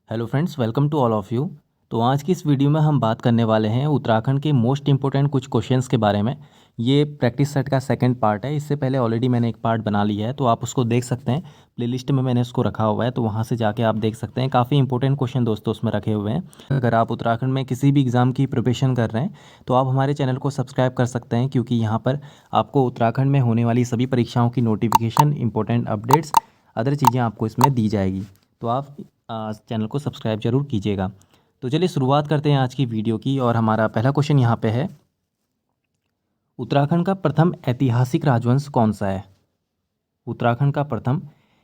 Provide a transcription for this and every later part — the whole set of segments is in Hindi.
Hello friends, welcome to all of you. तो आज की इस वीडियो में हम बात करने वाले हैं उत्तराखंड के मोस्ट इंपॉर्टेंट कुछ क्वेश्चंस के बारे में। ये प्रैक्टिस सेट का सेकंड पार्ट है। इससे पहले ऑलरेडी मैंने एक पार्ट बना लिया है, तो आप उसको देख सकते हैं। प्लेलिस्ट में मैंने उसको रखा हुआ है, तो वहाँ से जाके आप देख सकते हैं। काफ़ी इंपॉर्टेंट क्वेश्चन दोस्तों उसमें रखे हुए हैं। अगर आप उत्तराखंड में किसी भी एग्ज़ाम की प्रिपरेशन कर रहे हैं तो आप हमारे चैनल को सब्सक्राइब कर सकते हैं, क्योंकि यहाँ पर आपको उत्तराखंड में होने वाली सभी परीक्षाओं की नोटिफिकेशन, इंपॉर्टेंट अपडेट्स, अदर चीज़ें आपको इसमें दी जाएगी। तो आप चैनल को सब्सक्राइब जरूर कीजिएगा। तो चलिए शुरुआत करते हैं आज की वीडियो की। और हमारा पहला क्वेश्चन यहाँ पे है, उत्तराखंड का प्रथम ऐतिहासिक राजवंश कौन सा है? उत्तराखंड का प्रथम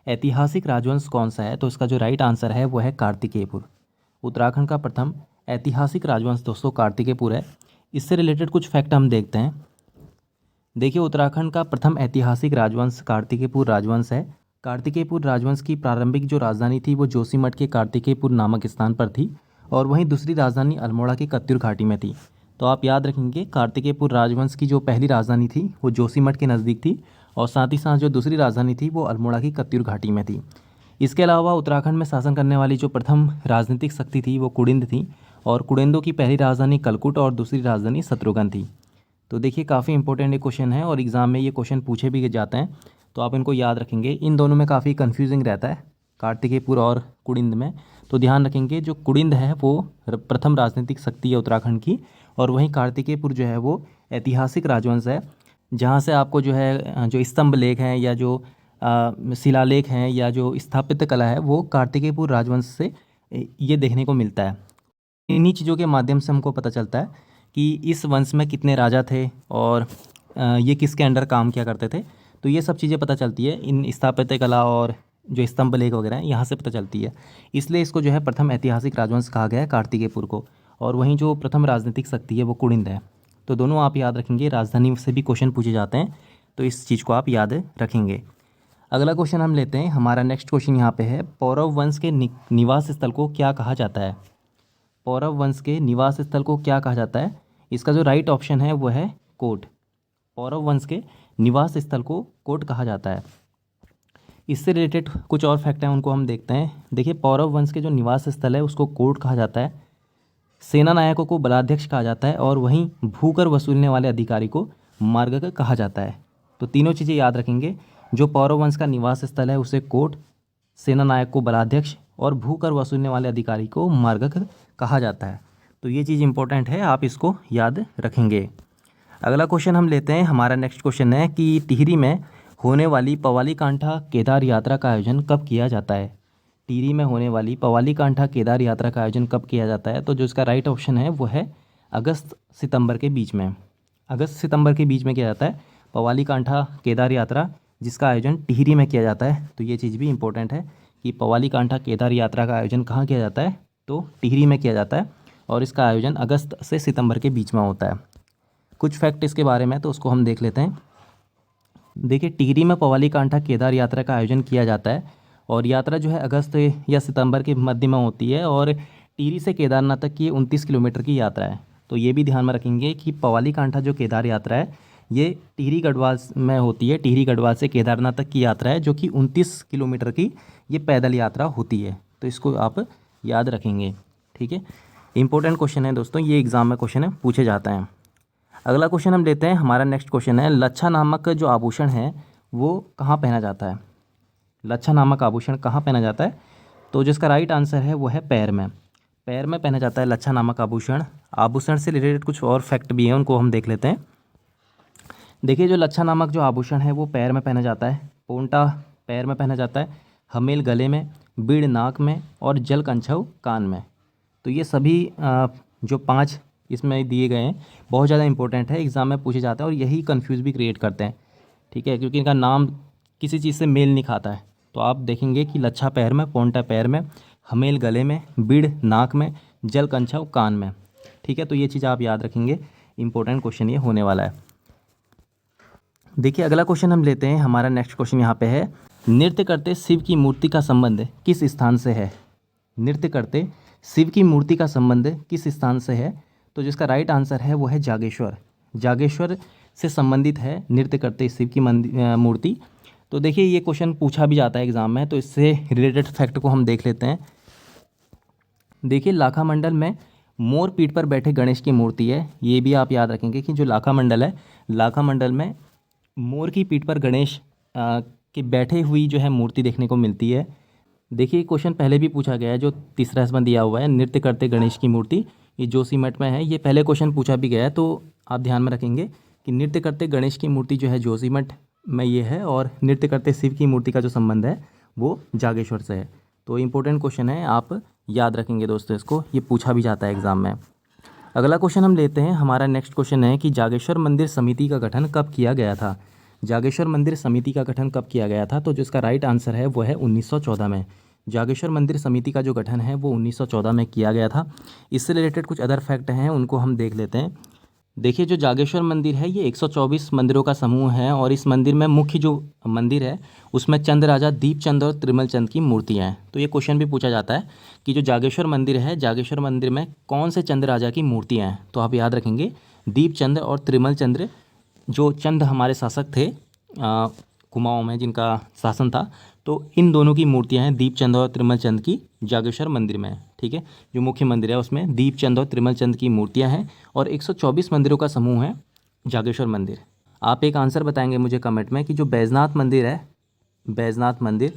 ऐतिहासिक राजवंश कौन सा है? तो इसका जो राइट आंसर है वो है कार्तिकेयपुर। उत्तराखंड का प्रथम ऐतिहासिक राजवंश दोस्तों कार्तिकेयपुर है। इससे रिलेटेड कुछ फैक्ट हम देखते हैं। देखिए, उत्तराखंड का प्रथम ऐतिहासिक राजवंश कार्तिकेयपुर राजवंश है। कार्तिकेयपुर राजवंश की प्रारंभिक जो राजधानी थी वो जोशीमठ के कार्तिकेयपुर नामक स्थान पर थी, और वहीं दूसरी राजधानी अल्मोड़ा की कत्यूर घाटी में थी। तो आप याद रखेंगे, कार्तिकेयपुर राजवंश की जो पहली राजधानी थी वो जोशीमठ के नज़दीक थी, और साथ ही साथ जो दूसरी राजधानी थी वो अल्मोड़ा की कत्यूर घाटी में थी। इसके अलावा उत्तराखंड में शासन करने वाली जो प्रथम राजनीतिक शक्ति थी वो कुडिंद थी, और कुडेंदों की पहली राजधानी कलकुट और दूसरी राजधानी शत्रुघ्न थी। तो देखिए, काफ़ी इंपॉर्टेंट ये क्वेश्चन है और एग्ज़ाम में ये क्वेश्चन पूछे भी जाते हैं, तो आप इनको याद रखेंगे। इन दोनों में काफ़ी कन्फ्यूजिंग रहता है, कार्तिकेयपुर और कुडिंद में। तो ध्यान रखेंगे, जो कुडिंद है वो प्रथम राजनीतिक शक्ति है उत्तराखंड की, और वहीं कार्तिकेयपुर जो है वो ऐतिहासिक राजवंश है, जहाँ से आपको जो है जो स्तंभ लेख हैं या जो शिलालेख हैं या जो स्थापत्य कला है वो कार्तिकेयपुर राजवंश से ये देखने को मिलता है। इन्हीं चीज़ों के माध्यम से हमको पता चलता है कि इस वंश में कितने राजा थे और ये किसके अंडर काम किया करते थे। तो ये सब चीज़ें पता चलती है इन स्थापत्य कला और जो स्तंभ लेख वगैरह हैं यहाँ से पता चलती है। इसलिए इसको जो है प्रथम ऐतिहासिक राजवंश कहा गया है कार्तिकेयपुर को, और वहीं जो प्रथम राजनीतिक शक्ति है वो कुडिंद है। तो दोनों आप याद रखेंगे, राजधानी से भी क्वेश्चन पूछे जाते हैं, तो इस चीज़ को आप याद रखेंगे। अगला क्वेश्चन हम लेते हैं। हमारा नेक्स्ट क्वेश्चन यहाँ पे है, पौरव वंश के निवास स्थल को क्या कहा जाता है? पौरव वंश के निवास स्थल को क्या कहा जाता है? इसका जो राइट ऑप्शन है वो है कोट। पौरव वंश के निवास स्थल को कोट कहा जाता है। इससे रिलेटेड कुछ और फैक्ट हैं, उनको हम देखते हैं। देखिए, पौरव वंश के जो निवास स्थल है उसको कोट कहा जाता है, सेना नायकों को बलाध्यक्ष कहा जाता है, और वहीं भूकर वसूलने वाले अधिकारी को मार्गक कहा जाता है। तो तीनों चीज़ें याद रखेंगे। जो पौरव वंश का निवास स्थल है उसे कोट, सेना नायक को बलाध्यक्ष, और भूकर वसूलने वाले अधिकारी को मार्गक कहा जाता है। तो ये चीज़ इंपॉर्टेंट है, आप इसको याद रखेंगे। अगला क्वेश्चन हम लेते हैं। हमारा नेक्स्ट क्वेश्चन है कि टिहरी में होने वाली पवाली कांठा केदार यात्रा का आयोजन कब किया जाता है? टिहरी में होने वाली पवाली कांठा केदार यात्रा का आयोजन कब किया जाता है? तो जो इसका राइट ऑप्शन है वो है अगस्त सितंबर के बीच में। अगस्त सितंबर के बीच में किया जाता है पवाली कांठा केदार यात्रा, जिसका आयोजन टिहरी में किया जाता है। तो ये चीज़ भी इंपॉर्टेंट है कि पवाली कांठा केदार यात्रा का आयोजन कहाँ किया जाता है? तो टिहरी में किया जाता है, और इसका आयोजन अगस्त से सितंबर के बीच में होता है। कुछ फैक्ट इसके बारे में तो उसको हम देख लेते हैं। देखिए, टिहरी में पवाली कांठा केदार यात्रा का आयोजन किया जाता है, और यात्रा जो है अगस्त या सितंबर के मध्य में होती है, और टिहरी से केदारनाथ तक की 29 किलोमीटर की यात्रा है। तो ये भी ध्यान में रखेंगे कि पवाली कांठा जो केदार यात्रा है ये टिहरी गढ़वाल में होती है। टिहरी गढ़वाल से केदारनाथ तक की यात्रा है, जो कि 29 किलोमीटर की ये पैदल यात्रा होती है। तो इसको आप याद रखेंगे, ठीक है। इंपॉर्टेंट क्वेश्चन है दोस्तों, ये एग्ज़ाम में क्वेश्चन है पूछे जाते हैं। अगला क्वेश्चन हम लेते हैं। हमारा नेक्स्ट क्वेश्चन है, लच्छा नामक जो आभूषण है वो कहाँ पहना जाता है? लच्छा नामक आभूषण कहाँ पहना जाता है? तो जिसका राइट आंसर है वो है पैर में। पैर में पहना जाता है लच्छा नामक आभूषण। आभूषण से रिलेटेड कुछ और फैक्ट भी हैं, उनको हम देख लेते हैं। देखिए, जो लच्छा नामक जो आभूषण है वो पैर में पहना जाता है। पोंटा पैर में पहना जाता है, हमेल गले में, बीड़ नाक में, और जलकंछव कान में। तो ये सभी जो 5 इसमें दिए गए हैं बहुत ज़्यादा इंपॉर्टेंट है, एग्ज़ाम में पूछे जाते हैं, और यही कंफ्यूज भी क्रिएट करते हैं, ठीक है, क्योंकि इनका नाम किसी चीज़ से मेल नहीं खाता है। तो आप देखेंगे कि लच्छा पैर में, पोंटा पैर में, हमेल गले में, बीड़ नाक में, जलकंछव कान में, ठीक है। तो ये चीज़ आप याद रखेंगे, इंपॉर्टेंट क्वेश्चन ये होने वाला है। देखिए, अगला क्वेश्चन हम लेते हैं। हमारा नेक्स्ट क्वेश्चन यहाँ पे है, नृत्य करते शिव की मूर्ति का संबंध किस स्थान से है? नृत्य करते शिव की मूर्ति का संबंध किस स्थान से है? तो जिसका राइट आंसर है वो है जागेश्वर। जागेश्वर से संबंधित है नृत्य करते शिव की मूर्ति। तो देखिए, ये क्वेश्चन पूछा भी जाता है एग्ज़ाम में, तो इससे रिलेटेड फैक्ट को हम देख लेते हैं। देखिए लाखा मंडल में मोर पीठ पर बैठे गणेश की मूर्ति है। ये भी आप याद रखेंगे कि जो लाखा मंडल है, लाखा मंडल में मोर की पीठ पर गणेश के बैठे हुई जो है मूर्ति देखने को मिलती है। देखिए क्वेश्चन पहले भी पूछा गया है, जो तीसरा इसमें दिया हुआ है नृत्य करते गणेश की मूर्ति, ये जोशीमठ में है। ये पहले क्वेश्चन पूछा भी गया है, तो आप ध्यान में रखेंगे कि नृत्य करते गणेश की मूर्ति जो है जोशीमठ में ये है, और नृत्य करते शिव की मूर्ति का जो संबंध है वो जागेश्वर से है। तो इम्पोर्टेंट क्वेश्चन है, आप याद रखेंगे दोस्तों इसको, ये पूछा भी जाता है एग्ज़ाम में। अगला क्वेश्चन हम लेते हैं। हमारा नेक्स्ट क्वेश्चन है कि जागेश्वर मंदिर समिति का गठन कब किया गया था। जागेश्वर मंदिर समिति का गठन कब किया गया था, तो जिसका राइट आंसर है वो है 1914 में। जागेश्वर मंदिर समिति का जो गठन है वो 1914 में किया गया था। इससे रिलेटेड कुछ अदर फैक्ट हैं, उनको हम देख लेते हैं। देखिए जो जागेश्वर मंदिर है ये 124 मंदिरों का समूह है, और इस मंदिर में मुख्य जो मंदिर है उसमें चंद राजा दीपचंद और त्रिमल चंद की मूर्तियाँ हैं। तो ये क्वेश्चन भी पूछा जाता है कि जो जागेश्वर मंदिर है, जागेश्वर मंदिर में कौन से चंद राजा की मूर्तियाँ हैं। तो आप याद रखेंगे दीपचंद और त्रिमल चंद्र, जो चंद हमारे शासक थे कुमाऊँ में जिनका शासन था, तो इन दोनों की मूर्तियाँ हैं दीपचंद और त्रिमल चंद की जागेश्वर मंदिर में। ठीक है, जो मुख्य मंदिर है उसमें दीपचंद और त्रिमल चंद की मूर्तियाँ हैं, और 124 मंदिरों का समूह है जागेश्वर मंदिर। आप एक आंसर बताएंगे मुझे कमेंट में कि जो बैजनाथ मंदिर है, बैजनाथ मंदिर,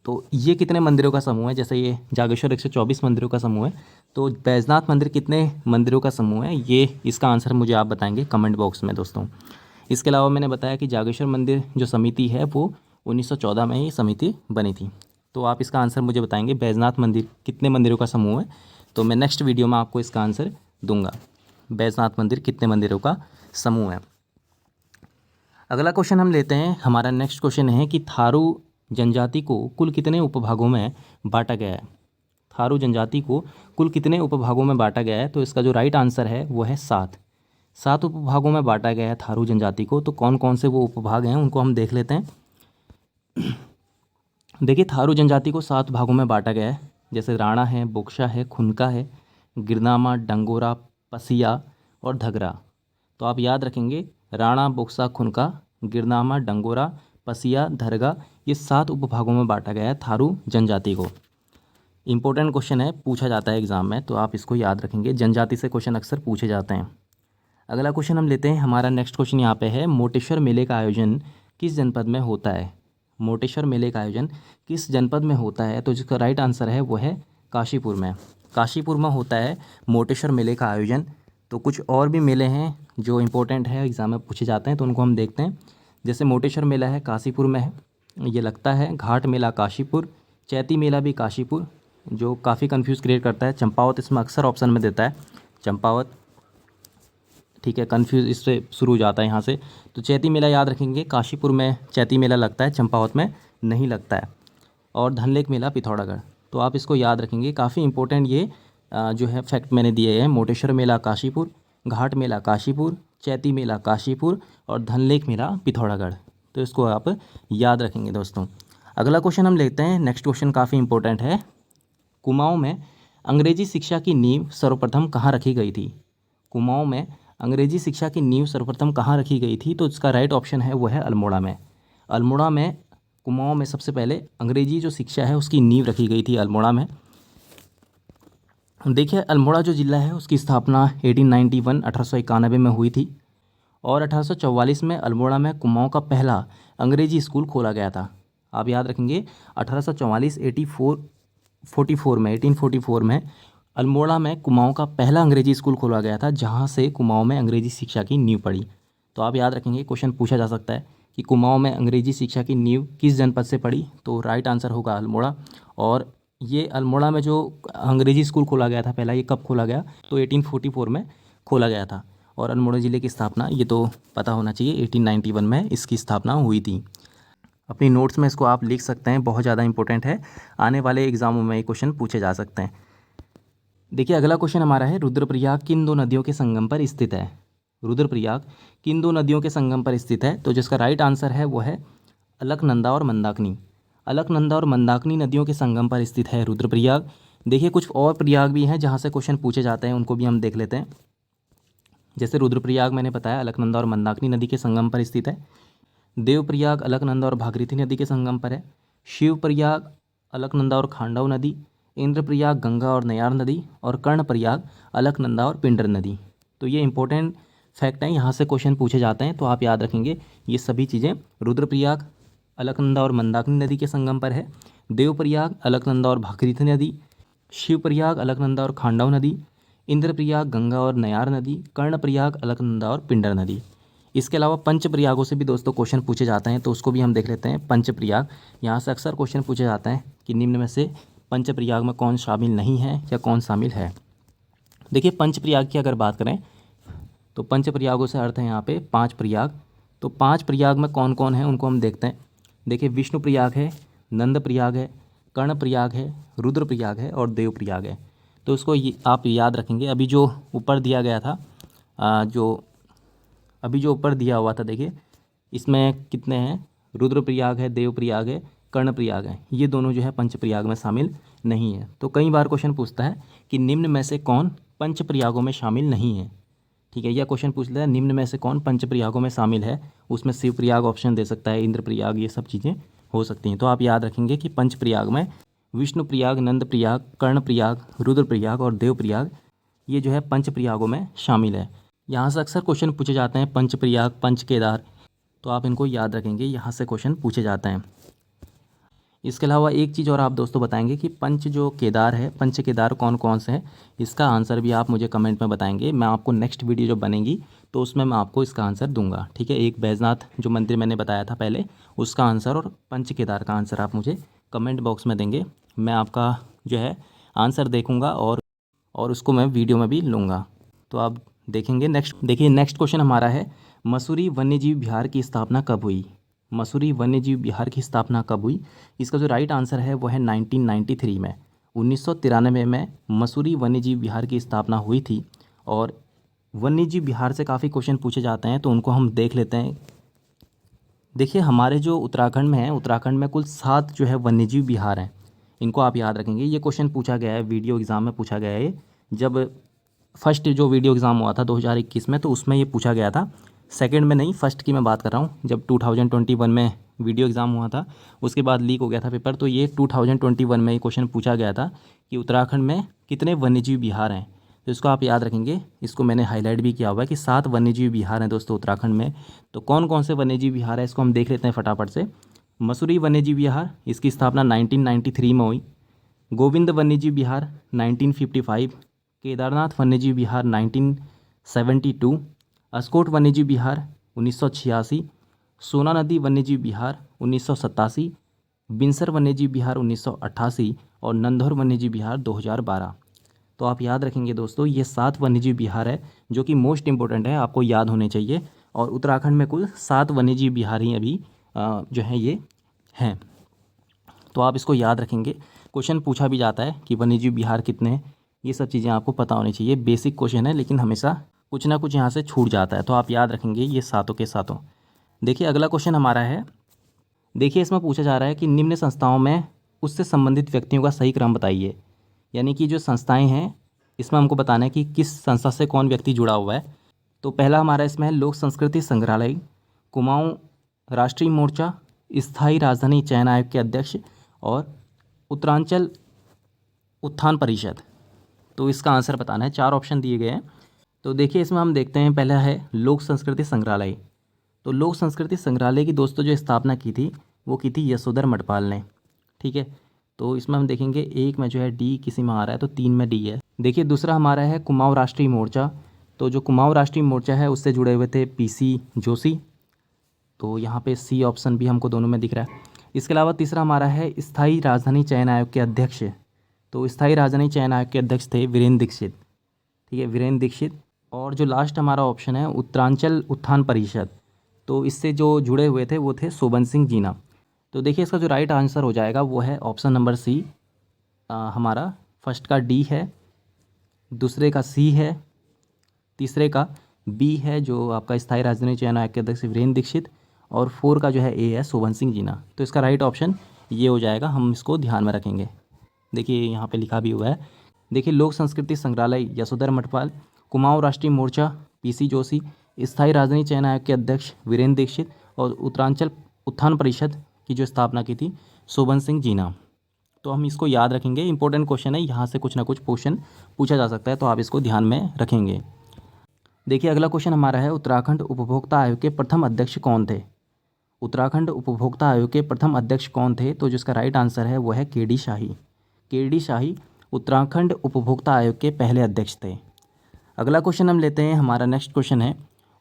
तो ये कितने मंदिरों का समूह है। जैसे ये जागेश्वर 124 मंदिरों का समूह है, तो बैजनाथ मंदिर कितने मंदिरों का समूह है, ये इसका आंसर मुझे आप बताएंगे कमेंट बॉक्स में दोस्तों। इसके अलावा मैंने बताया कि जागेश्वर मंदिर जो समिति है वो 1914 में ही समिति बनी थी। तो आप इसका आंसर मुझे बताएंगे बैजनाथ मंदिर कितने मंदिरों का समूह है। तो मैं नेक्स्ट वीडियो में आपको इसका आंसर दूंगा, बैजनाथ मंदिर कितने मंदिरों का समूह है। अगला क्वेश्चन हम लेते हैं। हमारा नेक्स्ट क्वेश्चन है कि थारू जनजाति को कुल कितने उपभागों में बांटा गया है। थारू जनजाति को कुल कितने उपभागों में बांटा गया है, तो इसका जो राइट आंसर है वो है 7 उपभागों में बांटा गया है थारू जनजाति को। तो कौन कौन से वो उपभाग हैं उनको हम देख लेते हैं। देखिए थारू जनजाति को 7 भागों में बांटा गया है, जैसे राणा है, बोक्शा है, खुनका है, गिरनामा, डंगोरा, पसिया और धगरा। तो आप याद रखेंगे राणा, बोक्सा, खुनका, गिरनामा, डंगोरा, पसिया, धरगा, ये 7 उपभागों में बांटा गया है थारू जनजाति को। इंपॉर्टेंट क्वेश्चन है, पूछा जाता है एग्जाम में, तो आप इसको याद रखेंगे। जनजाति से क्वेश्चन अक्सर पूछे जाते हैं। अगला क्वेश्चन हम लेते हैं। हमारा नेक्स्ट क्वेश्चन यहाँ पे है, मोटेश्वर मेले का आयोजन किस जनपद में होता है। मोटेश्वर मेले का आयोजन किस जनपद में होता है, तो जिसका राइट आंसर है वो है काशीपुर में। काशीपुर में होता है मोटेश्वर मेले का आयोजन। तो कुछ और भी मेले हैं जो इम्पोर्टेंट है, एग्जाम में पूछे जाते हैं, तो उनको हम देखते हैं। जैसे मोटेश्वर मेला है काशीपुर में है, ये लगता है। घाट मेला काशीपुर, चैती मेला भी काशीपुर, जो काफ़ी कंफ्यूज क्रिएट करता है। चंपावत इसमें अक्सर ऑप्शन में देता है, चंपावत। ठीक है, कंफ्यूज इससे शुरू हो जाता है यहाँ से। तो चैती मेला याद रखेंगे, काशीपुर में चैती मेला लगता है, चंपावत में नहीं लगता है। और धनलेक मेला पिथौरागढ़, तो आप इसको याद रखेंगे। काफ़ी इंपॉर्टेंट ये जो है फैक्ट मैंने दिए हैं। मोटेश्वर मेला काशीपुर, घाट मेला काशीपुर, चैती मेला काशीपुर और धनलेक मेला पिथौरागढ़, तो इसको आप याद रखेंगे दोस्तों। अगला क्वेश्चन हम लेते हैं। नेक्स्ट क्वेश्चन काफ़ी इंपॉर्टेंट है। कुमाऊँ में अंग्रेजी शिक्षा की नींव सर्वप्रथम कहाँ रखी गई थी। कुमाऊँ में अंग्रेजी शिक्षा की नींव सर्वप्रथम कहाँ रखी गई थी, तो इसका राइट ऑप्शन है वो है अल्मोड़ा में। अल्मोड़ा में, कुमाऊँ में सबसे पहले अंग्रेजी जो शिक्षा है उसकी नींव रखी गई थी अल्मोड़ा में। देखिए अल्मोड़ा जो ज़िला है उसकी स्थापना 1891 में हुई थी, और 1844 में अल्मोड़ा में कुमाऊँ का पहला अंग्रेजी स्कूल खोला गया था। आप याद रखेंगे 1844 में अल्मोड़ा में कुमाऊँ का पहला अंग्रेजी स्कूल खोला गया था, जहाँ से कुमाऊँ में अंग्रेजी शिक्षा की नींव पड़ी। तो आप याद रखेंगे, क्वेश्चन पूछा जा सकता है कि कुमाऊँ में अंग्रेजी शिक्षा की नींव किस जनपद से पड़ी, तो राइट आंसर होगा अल्मोड़ा। और ये अल्मोड़ा में जो अंग्रेजी स्कूल खोला गया था पहला, ये कब खोला गया, तो 1844 में खोला गया था। और अल्मोड़ा ज़िले की स्थापना, ये तो पता होना चाहिए, 1891 में इसकी स्थापना हुई थी। अपनी नोट्स में इसको आप लिख सकते हैं, बहुत ज़्यादा इंपॉर्टेंट है, आने वाले एग्जामों में ये क्वेश्चन पूछे जा सकते हैं। देखिए अगला क्वेश्चन हमारा है, रुद्रप्रयाग किन 2 नदियों के संगम पर स्थित है। रुद्रप्रयाग किन 2 नदियों के संगम पर स्थित है, तो जिसका राइट आंसर है वो है अलकनंदा और मंदाकिनी। अलकनंदा और मंदाकिनी नदियों के संगम पर स्थित है रुद्रप्रयाग। देखिए कुछ और प्रयाग भी हैं जहाँ से क्वेश्चन पूछे जाते हैं, उनको भी हम देख लेते हैं। जैसे रुद्रप्रयाग मैंने बताया अलकनंदा और मंदाकिनी नदी के संगम पर स्थित है। देवप्रयाग अलकनंदा और भागीरथी नदी के संगम पर है। शिवप्रयाग अलकनंदा और खांडव नदी, इंद्रप्रयाग गंगा और नयार नदी, और कर्णप्रयाग अलकनंदा और पिंडर नदी। तो ये इंपॉर्टेंट फैक्ट हैं, यहाँ से क्वेश्चन पूछे जाते हैं, तो आप याद रखेंगे ये सभी चीज़ें। रुद्रप्रयाग अलकनंदा और मंदाकिनी नदी के संगम पर है। देवप्रयाग अलकनंदा और भागीरथी नदी। शिवप्रयाग अलकनंदा और खांडव नदी। इंद्रप्रयाग गंगा और नयार नदी। कर्णप्रयाग अलकनंदा और पिंडर नदी। इसके अलावा पंचप्रयागों से भी दोस्तों क्वेश्चन पूछे जाते हैं, तो उसको भी हम देख लेते हैं। पंचप्रयाग, यहाँ से अक्सर क्वेश्चन पूछे जाते हैं कि निम्न में से पंचप्रयाग में कौन शामिल नहीं है या कौन शामिल है। देखिए पंचप्रयाग की अगर बात करें तो पंचप्रयागों से अर्थ है यहाँ पे 5 प्रयाग। तो 5 प्रयाग में कौन कौन है उनको हम देखते हैं। देखिए विष्णु प्रयाग है, नंद प्रयाग है, कर्ण प्रयाग है, रुद्र प्रयाग है और देव प्रयाग है। तो उसको आप याद रखेंगे। अभी जो ऊपर दिया गया था, अभी जो ऊपर दिया हुआ था, देखिए इसमें कितने हैं, रुद्र प्रयाग है, देव प्रयाग है, कर्ण प्रयाग है। ये दोनों जो है पंच प्रयाग में शामिल नहीं है। तो कई बार क्वेश्चन पूछता है कि निम्न में से कौन पंच प्रयागों में शामिल नहीं है। ठीक है, यह क्वेश्चन पूछ लेता है निम्न में से कौन पंच प्रयागों में शामिल है। उसमें शिव प्रयाग ऑप्शन दे सकता है, इंद्र प्रयाग, ये सब चीज़ें हो सकती हैं। तो आप याद रखेंगे कि पंच प्रयाग में विष्णु प्रयाग, नंद प्रयाग, कर्ण प्रयाग, रुद्र प्रयाग और देव प्रयाग, ये जो है पंच प्रयागों में शामिल है। यहाँ से अक्सर क्वेश्चन पूछे जाते हैं पंच प्रयाग, पंच केदार, तो आप इनको याद रखेंगे, यहाँ से क्वेश्चन पूछे जाते हैं। इसके अलावा एक चीज़ और आप दोस्तों बताएंगे कि पंच जो केदार है, पंच केदार कौन कौन से हैं, इसका आंसर भी आप मुझे कमेंट में बताएंगे। मैं आपको नेक्स्ट वीडियो जो बनेगी तो उसमें मैं आपको इसका आंसर दूंगा। ठीक है, एक बैजनाथ जो मंदिर मैंने बताया था पहले, उसका आंसर और पंच केदार का आंसर आप मुझे कमेंट बॉक्स में देंगे। मैं आपका जो है आंसर देखूँगा और उसको मैं वीडियो में भी लूँगा, तो आप देखेंगे। नेक्स्ट क्वेश्चन हमारा है, मसूरी वन्यजीव विहार की स्थापना कब हुई। मसूरी वन्यजीव विहार की स्थापना कब हुई। इसका जो राइट आंसर है वो है 1993 में, 1993 में मसूरी वन्यजीव विहार की स्थापना हुई थी। और वन्यजीव विहार से काफ़ी क्वेश्चन पूछे जाते हैं, तो उनको हम देख लेते हैं। देखिए हमारे जो उत्तराखंड में है, उत्तराखंड में कुल 7 जो है वन्यजीव विहार हैं। इनको आप याद रखेंगे। ये क्वेश्चन पूछा गया है, वीडियो एग्ज़ाम में पूछा गया है। जब फर्स्ट जो वीडियो एग्ज़ाम हुआ था 2021 में, तो उसमें ये पूछा गया था। सेकंड में नहीं, फर्स्ट की मैं बात कर रहा हूँ। जब 2021 में वीडियो एग्ज़ाम हुआ था, उसके बाद लीक हो गया था पेपर, तो ये 2021 में ये क्वेश्चन पूछा गया था कि उत्तराखंड में कितने वन्यजीव विहार हैं। तो इसको आप याद रखेंगे। इसको मैंने हाईलाइट भी किया हुआ है कि 7 वन्यजीव विहार हैं दोस्तों उत्तराखंड में। तो कौन कौन से वन्यजीव विहार है, इसको हम देख लेते हैं फटाफट से। मसूरी वन्यजीव विहार, इसकी स्थापना 1993 में हुई। गोविंद वन्यजीव विहार 1955। केदारनाथ वन्यजीव विहार 1972। अस्कोट वन्यजीव विहार 1986। सोना नदी वन्यजीव विहार 1987। बिनसर वन्यजीव विहार 1988 और नंधौर वन्यजीव विहार 2012। तो आप याद रखेंगे दोस्तों, ये 7 वन्यजीव विहार है जो कि मोस्ट इंपॉर्टेंट है, आपको याद होने चाहिए। और उत्तराखंड में कुल 7 वन्यजीव विहार ही अभी जो है ये हैं, तो आप इसको याद रखेंगे। क्वेश्चन पूछा भी जाता है कि वन्यजीव विहार कितने हैं, ये सब चीज़ें आपको पता होनी चाहिए। बेसिक क्वेश्चन है, लेकिन हमेशा कुछ ना कुछ यहाँ से छूट जाता है, तो आप याद रखेंगे ये सातों के सातों। देखिए अगला क्वेश्चन हमारा है, देखिए इसमें पूछा जा रहा है कि निम्न संस्थाओं में उससे संबंधित व्यक्तियों का सही क्रम बताइए। यानी कि जो संस्थाएं हैं, इसमें हमको बताना है कि किस संस्था से कौन व्यक्ति जुड़ा हुआ है। तो पहला हमारा इसमें है लोक संस्कृति संग्रहालय, कुमाऊं राष्ट्रीय मोर्चा, स्थायी राजधानी चयन आयोग के अध्यक्ष और उत्तरांचल उत्थान परिषद। तो इसका आंसर बताना है। 4 ऑप्शन दिए गए हैं। तो देखिए इसमें हम देखते हैं, पहला है लोक संस्कृति संग्रहालय। तो लोक संस्कृति संग्रहालय की दोस्तों जो स्थापना की थी वो की थी यशोधर मठपाल ने। ठीक है, तो इसमें हम देखेंगे एक में जो है डी किसी में आ रहा है, तो 3 में डी है। देखिए दूसरा हमारा है कुमाऊं राष्ट्रीय मोर्चा। तो जो कुमाऊं राष्ट्रीय मोर्चा है उससे जुड़े हुए थे पीसी जोशी, तो यहाँ पे सी ऑप्शन भी हमको दोनों में दिख रहा है। इसके अलावा तीसरा हमारा है स्थायी राजधानी चयन आयोग के अध्यक्ष। तो स्थायी राजधानी चयन आयोग के अध्यक्ष थे वीरेंद्र दीक्षित। ठीक है, वीरेंद्र दीक्षित। और जो लास्ट हमारा ऑप्शन है उत्तरांचल उत्थान परिषद, तो इससे जो जुड़े हुए थे वो थे शोभन सिंह जीना। तो देखिए इसका जो राइट आंसर हो जाएगा वो है ऑप्शन नंबर सी। हमारा फर्स्ट का डी है, दूसरे का सी है, तीसरे का बी है जो आपका स्थायी राजधानी चयन आयोग के अध्यक्ष वीरेंद्र दीक्षित, और 4 का जो है ए है शोभन सिंह जीना। तो इसका राइट ऑप्शन ये हो जाएगा, हम इसको ध्यान में रखेंगे। देखिए यहाँ पे लिखा भी हुआ है। देखिए लोक संस्कृति संग्रहालय यशोधर मठपाल, कुमाऊं राष्ट्रीय मोर्चा पीसी जोशी, स्थायी राजधानी चयन आयोग के अध्यक्ष वीरेंद्र दीक्षित और उत्तरांचल उत्थान परिषद की जो स्थापना की थी शोभन सिंह जीना। तो हम इसको याद रखेंगे, इंपॉर्टेंट क्वेश्चन है, यहाँ से कुछ ना कुछ क्वेश्चन पूछा जा सकता है, तो आप इसको ध्यान में रखेंगे। देखिए अगला क्वेश्चन हमारा है, उत्तराखंड उपभोक्ता आयोग के प्रथम अध्यक्ष कौन थे? उत्तराखंड उपभोक्ता आयोग के प्रथम अध्यक्ष कौन थे? तो जिसका राइट आंसर है वो है के.डी. शाही। के.डी. शाही उत्तराखंड उपभोक्ता आयोग के पहले अध्यक्ष थे। अगला क्वेश्चन हम लेते हैं, हमारा नेक्स्ट क्वेश्चन है,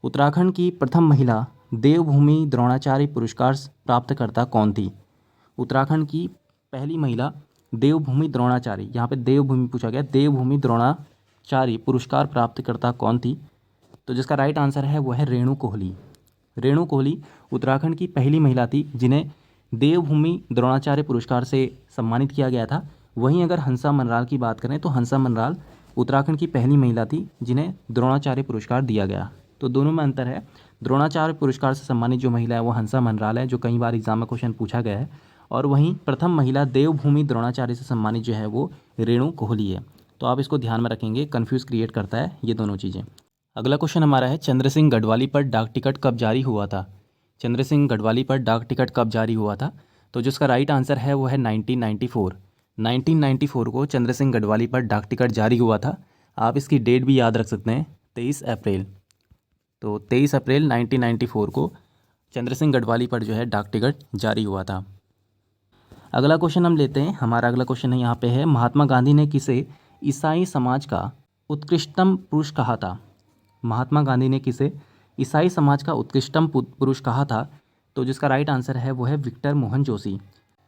उत्तराखंड की प्रथम महिला देवभूमि द्रोणाचार्य पुरस्कार प्राप्तकर्ता कौन थी? उत्तराखंड की पहली महिला देवभूमि द्रोणाचार्य, यहाँ पे देवभूमि पूछा गया, देवभूमि द्रोणाचार्य पुरस्कार प्राप्तकर्ता कौन थी? तो जिसका राइट आंसर है वो है रेणु कोहली। रेणु कोहली उत्तराखंड की पहली महिला थी जिन्हें देवभूमि द्रोणाचार्य पुरस्कार से सम्मानित किया गया था। वहीं अगर हंसा मनराल की बात करें तो हंसा मनराल उत्तराखंड की पहली महिला थी जिन्हें द्रोणाचार्य पुरस्कार दिया गया। तो दोनों में अंतर है, द्रोणाचार्य पुरस्कार से सम्मानित जो महिला है वो हंसा मनराल है, जो कई बार एग्जाम में क्वेश्चन पूछा गया है, और वहीं प्रथम महिला देवभूमि द्रोणाचार्य से सम्मानित जो है वो रेणु कोहली है। तो आप इसको ध्यान में रखेंगे, कन्फ्यूज़ क्रिएट करता है ये दोनों चीज़ें। अगला क्वेश्चन हमारा है, चंद्र सिंह गढ़वाली पर डाक टिकट कब जारी हुआ था? चंद्र सिंह गढ़वाली पर डाक टिकट कब जारी हुआ था? तो जिसका राइट आंसर है वो है 1994। 1994 को चंद्र सिंह गढ़वाली पर डाक टिकट जारी हुआ था। आप इसकी डेट भी याद रख सकते हैं, 23 अप्रैल। तो 23 अप्रैल 1994 को चंद्र सिंह गढ़वाली पर जो है डाक टिकट जारी हुआ था। अगला क्वेश्चन हम लेते हैं, हमारा अगला क्वेश्चन है यहाँ पे है, महात्मा गांधी ने किसे ईसाई समाज का उत्कृष्टतम पुरुष कहा था? महात्मा गांधी ने किसे ईसाई समाज का उत्कृष्टतम पुरुष कहा था? तो जिसका राइट आंसर है वो है विक्टर मोहन जोशी।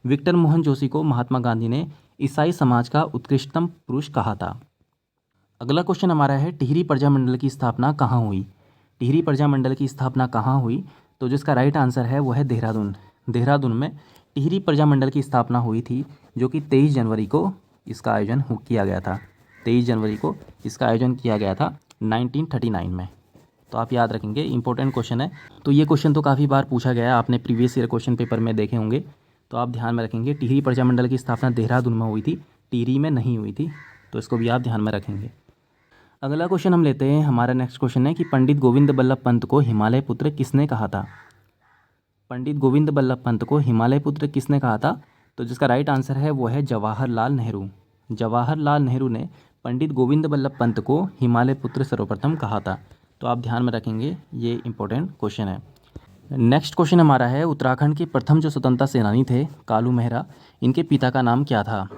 विक्टर मोहन जोशी को महात्मा गांधी ने ईसाई समाज का उत्कृष्टतम पुरुष कहा था। अगला क्वेश्चन हमारा है, टिहरी प्रजामंडल की स्थापना कहाँ हुई? टिहरी प्रजामंडल की स्थापना कहाँ हुई? तो जिसका राइट आंसर है वो है देहरादून। देहरादून में टिहरी प्रजामंडल की स्थापना हुई थी, जो कि 23 जनवरी को इसका आयोजन किया गया था। 23 जनवरी को इसका आयोजन किया गया था 1939 में। तो आप याद रखेंगे, इंपॉर्टेंट क्वेश्चन है। तो ये क्वेश्चन तो काफ़ी बार पूछा गया है, आपने प्रीवियस ईयर क्वेश्चन पेपर में देखे होंगे, तो आप ध्यान में रखेंगे। टिहरी प्रजामंडल की स्थापना देहरादून में हुई थी, टिहरी में नहीं हुई थी, तो इसको भी आप ध्यान में रखेंगे। अगला क्वेश्चन हम लेते हैं, हमारा नेक्स्ट क्वेश्चन है कि पंडित गोविंद बल्लभ पंत को हिमालय पुत्र किसने कहा था? पंडित गोविंद बल्लभ पंत को हिमालय पुत्र किसने कहा था? तो जिसका राइट आंसर है वो है जवाहरलाल नेहरू। जवाहरलाल नेहरू ने पंडित गोविंद बल्लभ पंत को हिमालय पुत्र सर्वप्रथम कहा था। तो आप ध्यान में रखेंगे, ये इंपॉर्टेंट क्वेश्चन है। नेक्स्ट क्वेश्चन हमारा है, उत्तराखंड के प्रथम जो स्वतंत्रता सेनानी थे कालू मेहरा, इनके पिता का नाम क्या था?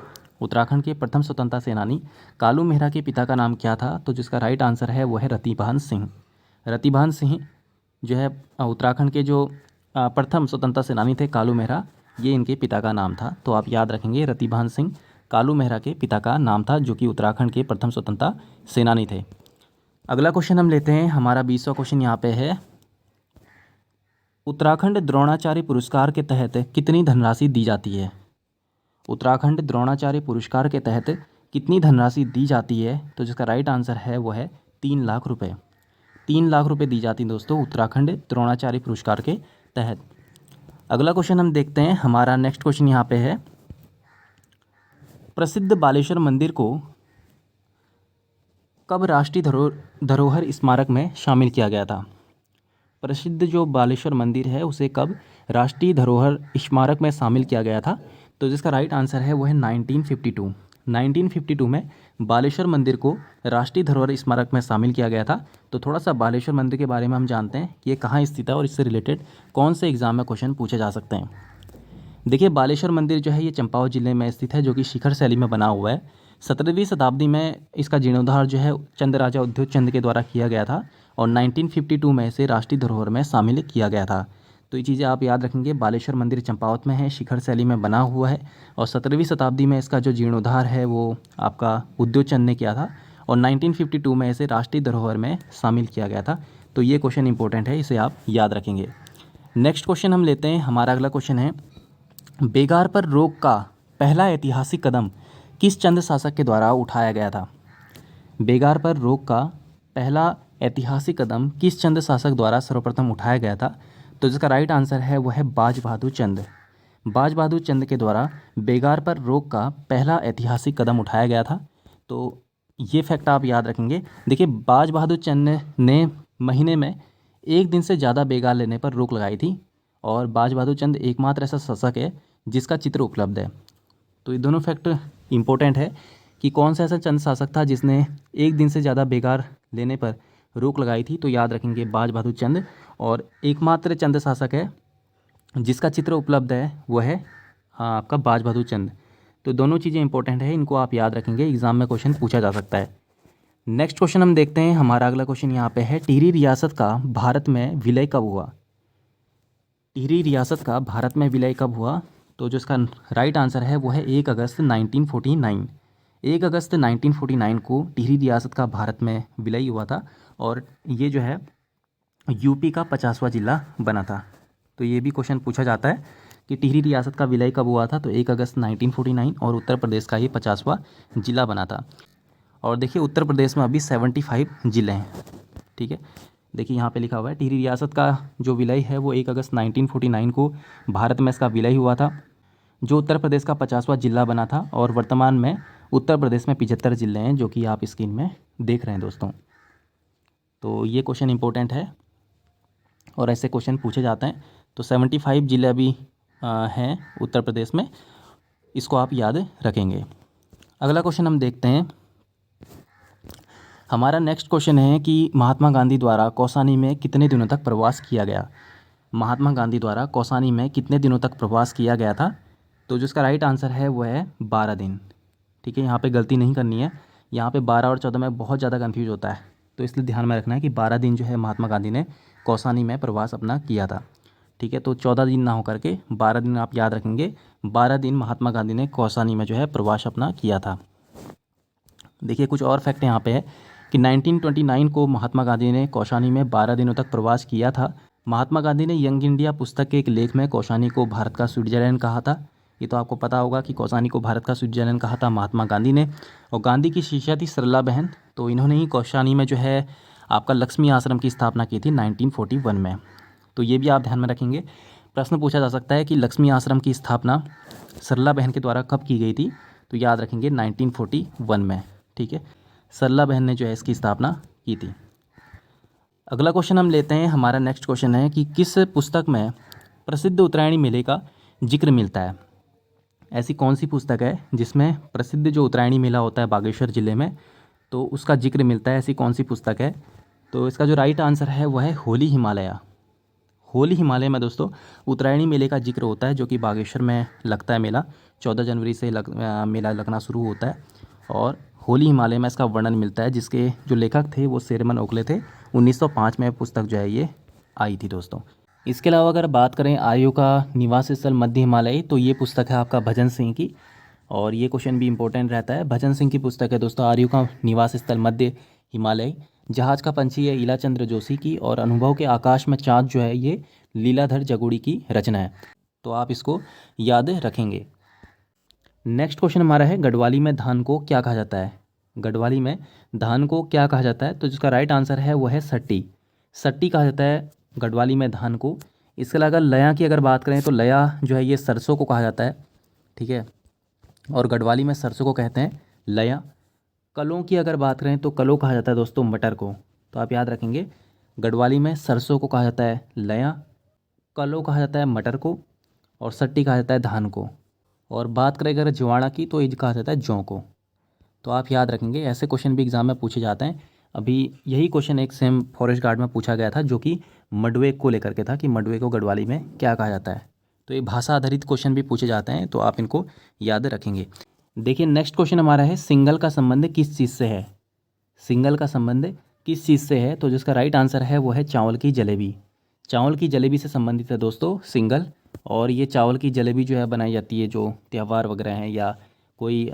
उत्तराखंड के प्रथम स्वतंत्रता सेनानी कालू मेहरा के पिता का नाम क्या था? तो जिसका राइट आंसर है वो है रतिभान सिंह। रतिभान सिंह जो है उत्तराखंड के जो प्रथम स्वतंत्रता सेनानी थे कालू मेहरा, ये इनके पिता का नाम था। तो आप याद रखेंगे, रतिभान सिंह कालू मेहरा के पिता का नाम था, जो कि उत्तराखंड के प्रथम स्वतंत्रता सेनानी थे। अगला क्वेश्चन हम लेते हैं, हमारा 20वां क्वेश्चन यहाँ पे है, उत्तराखंड द्रोणाचार्य पुरस्कार के तहत कितनी धनराशि दी जाती है? उत्तराखंड द्रोणाचार्य पुरस्कार के तहत कितनी धनराशि दी जाती है? तो जिसका राइट आंसर है वो है 3 लाख रुपए। 3 लाख रुपए दी जाती हैं दोस्तों उत्तराखंड द्रोणाचार्य पुरस्कार के तहत। अगला क्वेश्चन हम देखते हैं, हमारा नेक्स्ट क्वेश्चन यहाँ पे है, प्रसिद्ध बालेश्वर मंदिर को कब राष्ट्रीय धरोहर स्मारक में शामिल किया गया था? प्रसिद्ध जो बालेश्वर मंदिर है उसे कब राष्ट्रीय धरोहर स्मारक में शामिल किया गया था? तो जिसका राइट आंसर है वो है 1952। 1952 में बालेश्वर मंदिर को राष्ट्रीय धरोहर स्मारक में शामिल किया गया था। तो थोड़ा सा बालेश्वर मंदिर के बारे में हम जानते हैं कि ये कहाँ स्थित है और इससे रिलेटेड कौन से एग्जाम में क्वेश्चन पूछे जा सकते हैं। देखिए बालेश्वर मंदिर जो है ये चंपावत जिले में स्थित है, जो कि शिखर शैली में बना हुआ है। 17वीं शताब्दी में इसका जीर्णोद्धार जो है चंद राजा उद्योग चंद के द्वारा किया गया था और 1952 में इसे राष्ट्रीय धरोहर में शामिल किया गया था। तो ये चीज़ें आप याद रखेंगे, बालेश्वर मंदिर चंपावत में है, शिखर शैली में बना हुआ है और 17वीं शताब्दी में इसका जो जीर्णोद्धार है वो आपका उद्योग चंद ने किया था और 1952 में इसे राष्ट्रीय धरोहर में शामिल किया गया था। तो ये क्वेश्चन इंपॉर्टेंट है, इसे आप याद रखेंगे। नेक्स्ट क्वेश्चन हम लेते हैं, हमारा अगला क्वेश्चन है, बेगार पर रोक का पहला ऐतिहासिक कदम किस चंद शासक के द्वारा उठाया गया था? बेगार पर रोक का पहला ऐतिहासिक कदम किस चंद शासक द्वारा सर्वप्रथम उठाया गया था? तो जिसका राइट आंसर है वो है बाज बहादुर चंद। बाज बहादुर चंद के द्वारा बेगार पर रोक का पहला ऐतिहासिक कदम उठाया गया था। तो ये फैक्ट आप याद रखेंगे। देखिए बाज बहादुर चंद ने महीने में 1 दिन से ज़्यादा बेगार लेने पर रोक लगाई थी और बाज बहादुर चंद एकमात्र ऐसा शासक है जिसका चित्र उपलब्ध है। तो ये दोनों फैक्ट इम्पोर्टेंट है कि कौन सा ऐसा चंद शासक था जिसने एक दिन से ज़्यादा बेगार लेने पर रोक लगाई थी। तो याद रखेंगे बाज बहादुर चंद। और एकमात्र चंद शासक है जिसका चित्र उपलब्ध है वह है आपका बाज बहादुर चंद। तो दोनों चीज़ें इंपॉर्टेंट है, इनको आप याद रखेंगे, एग्जाम में क्वेश्चन पूछा जा सकता है। नेक्स्ट क्वेश्चन हम देखते हैं। हमारा अगला क्वेश्चन यहाँ पे है, टिहरी रियासत का भारत में विलय कब हुआ? टिहरी रियासत का भारत में विलय कब हुआ? तो जो इसका राइट आंसर है वो है 1 अगस्त 1949। 1 अगस्त 1949 को टिहरी रियासत का भारत में विलय हुआ था और ये जो है यूपी का 50वां जिला बना था। तो ये भी क्वेश्चन पूछा जाता है कि टिहरी रियासत का विलय कब हुआ था? तो 1 अगस्त 1949 और उत्तर प्रदेश का ये 50वां जिला बना था। और देखिए उत्तर प्रदेश में अभी 75 ज़िले हैं। ठीक है, देखिए यहाँ पे लिखा हुआ है टिहरी रियासत का जो विलय है वो 1 अगस्त 1949 को भारत में इसका विलय हुआ था, जो उत्तर प्रदेश का 50वां जिला बना था। और वर्तमान में उत्तर प्रदेश में 75 ज़िले हैं, जो कि आप स्क्रीन में देख रहे हैं दोस्तों। तो ये क्वेश्चन इंपॉर्टेंट है और ऐसे क्वेश्चन पूछे जाते हैं। तो 75 ज़िले अभी हैं उत्तर प्रदेश में, इसको आप याद रखेंगे। अगला क्वेश्चन हम देखते हैं। हमारा नेक्स्ट क्वेश्चन है कि महात्मा गांधी द्वारा कौसानी में कितने दिनों तक प्रवास किया गया? महात्मा गांधी द्वारा कौसानी में कितने दिनों तक प्रवास किया गया था? तो जिसका राइट आंसर है वो है 12 दिन। ठीक है, यहाँ पे गलती नहीं करनी है। यहाँ पे 12 और 14 में बहुत ज़्यादा कन्फ्यूज होता है, तो इसलिए ध्यान में रखना है कि 12 दिन जो है महात्मा गांधी ने कौसानी में प्रवास अपना किया था। ठीक है, तो 14 दिन ना हो करके 12 दिन आप याद रखेंगे। 12 दिन महात्मा गांधी ने कौसानी में जो है प्रवास अपना किया था। देखिए कुछ और फैक्ट यहाँ पे है कि 1929 को महात्मा गांधी ने कौसानी में 12 दिनों तक प्रवास किया था। महात्मा गांधी ने यंग इंडिया पुस्तक के एक लेख में कौसानी को भारत का स्विट्जरलैंड कहा था। ये तो आपको पता होगा कि कौसानी को भारत का स्विट्जरलैंड कहा था महात्मा गांधी ने। और गांधी की शिष्या थी सरला बहन, तो इन्होंने ही कौसानी में जो है आपका लक्ष्मी आश्रम की स्थापना की थी 1941 में। तो ये भी आप ध्यान में रखेंगे। प्रश्न पूछा जा सकता है कि लक्ष्मी आश्रम की स्थापना सरला बहन के द्वारा कब की गई थी? तो याद रखेंगे 1941 में। ठीक है, सरला बहन ने जो है इसकी स्थापना की थी। अगला क्वेश्चन हम लेते हैं। हमारा नेक्स्ट क्वेश्चन है कि किस पुस्तक में प्रसिद्ध उत्तरायणी मेले का जिक्र मिलता है? ऐसी कौन सी पुस्तक है जिसमें प्रसिद्ध जो उत्तरायणी मेला होता है बागेश्वर ज़िले में, तो उसका जिक्र मिलता है? ऐसी कौन सी पुस्तक है? तो इसका जो राइट आंसर है वह है होली हिमालय। होली हिमालय में दोस्तों उत्तरायणी मेले का जिक्र होता है, जो कि बागेश्वर में लगता है मेला। 14 जनवरी से मेला लगना शुरू होता है और होली हिमालय में इसका वर्णन मिलता है, जिसके जो लेखक थे वो शेरमन ओखले थे। 1905 में पुस्तक जो है ये आई थी दोस्तों। इसके अलावा अगर बात करें आर्यों का निवास स्थल मध्य हिमालय, तो ये पुस्तक है आपका भजन सिंह की। और ये क्वेश्चन भी इंपॉर्टेंट रहता है। भजन सिंह की पुस्तक है दोस्तों आर्यों का निवास स्थल मध्य हिमालय। जहाज का पंछी है इलाचंद्र जोशी की। और अनुभव के आकाश में चाँद जो है ये लीलाधर जगुड़ी की रचना है। तो आप इसको याद रखेंगे। नेक्स्ट क्वेश्चन हमारा है, गढ़वाली में धान को क्या कहा जाता है? गढ़वाली में धान को क्या कहा जाता है? तो जिसका राइट आंसर है वो है सट्टी। सट्टी कहा जाता है गढ़वाली में धान को। इसके अलावा लया की अगर बात करें तो लया जो है ये सरसों को कहा जाता है। ठीक है, और गढ़वाली में सरसों को कहते हैं लया। कलों की अगर बात करें तो कलो कहा जाता है दोस्तों मटर को। तो आप याद रखेंगे गढ़वाली में सरसों को कहा जाता है लया, कलो कहा जाता है मटर को, और सट्टी कहा जाता है धान को। और बात करें अगर जवाड़ा की तो ये कहा जाता है जौ को। तो आप याद रखेंगे, ऐसे क्वेश्चन भी एग्जाम में पूछे जाते हैं। अभी यही क्वेश्चन एक सेम फॉरेस्ट गार्ड में पूछा गया था, जो कि मडवे को लेकर के था कि मडवे को गढ़वाली में क्या कहा जाता है। तो ये भाषा आधारित क्वेश्चन भी पूछे जाते हैं, तो आप इनको याद रखेंगे। देखिए नेक्स्ट क्वेश्चन हमारा है, सिंगल का संबंध किस चीज़ से है? सिंगल का संबंध किस चीज़ से है? तो जिसका राइट आंसर है वो है चावल की जलेबी। चावल की जलेबी से संबंधित है दोस्तों सिंगल। और ये चावल की जलेबी जो है बनाई जाती है जो त्यौहार वगैरह हैं या कोई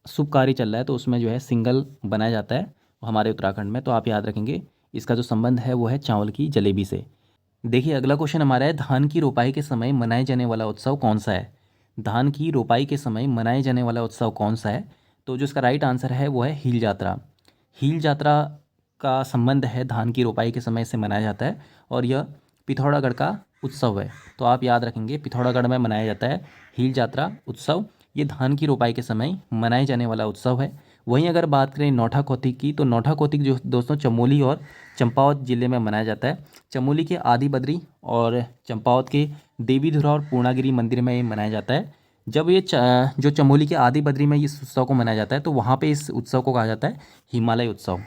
शुभ कार्य चल रहा है, तो उसमें जो है सिंगल बनाया जाता है हमारे उत्तराखंड में। तो आप याद रखेंगे इसका जो संबंध है वो है चावल की जलेबी से। देखिए अगला क्वेश्चन हमारा है, धान की रोपाई के समय मनाए जाने वाला उत्सव कौन सा है? धान की रोपाई के समय मनाए जाने वाला उत्सव कौन सा है? तो जो इसका राइट आंसर है वो है हील यात्रा। हील यात्रा का संबंध है धान की रोपाई के समय से मनाया जाता है और यह पिथौरागढ़ का उत्सव है। तो आप याद रखेंगे पिथौरागढ़ में मनाया जाता है हील यात्रा उत्सव। ये धान की रोपाई के समय मनाए जाने वाला उत्सव है। वहीं अगर बात करें नौठा कौतिक की, तो नौठा कौतिक जो दोस्तों चमोली और चंपावत ज़िले में मनाया जाता है। चमोली के आदि बद्री और चंपावत के देवीधुरा और पूर्णागिरी मंदिर में ये मनाया जाता है। जब ये जो चमोली के आदि बद्री में इस उत्सव को मनाया जाता है तो वहाँ पे इस उत्सव को कहा जाता है हिमालय उत्सव।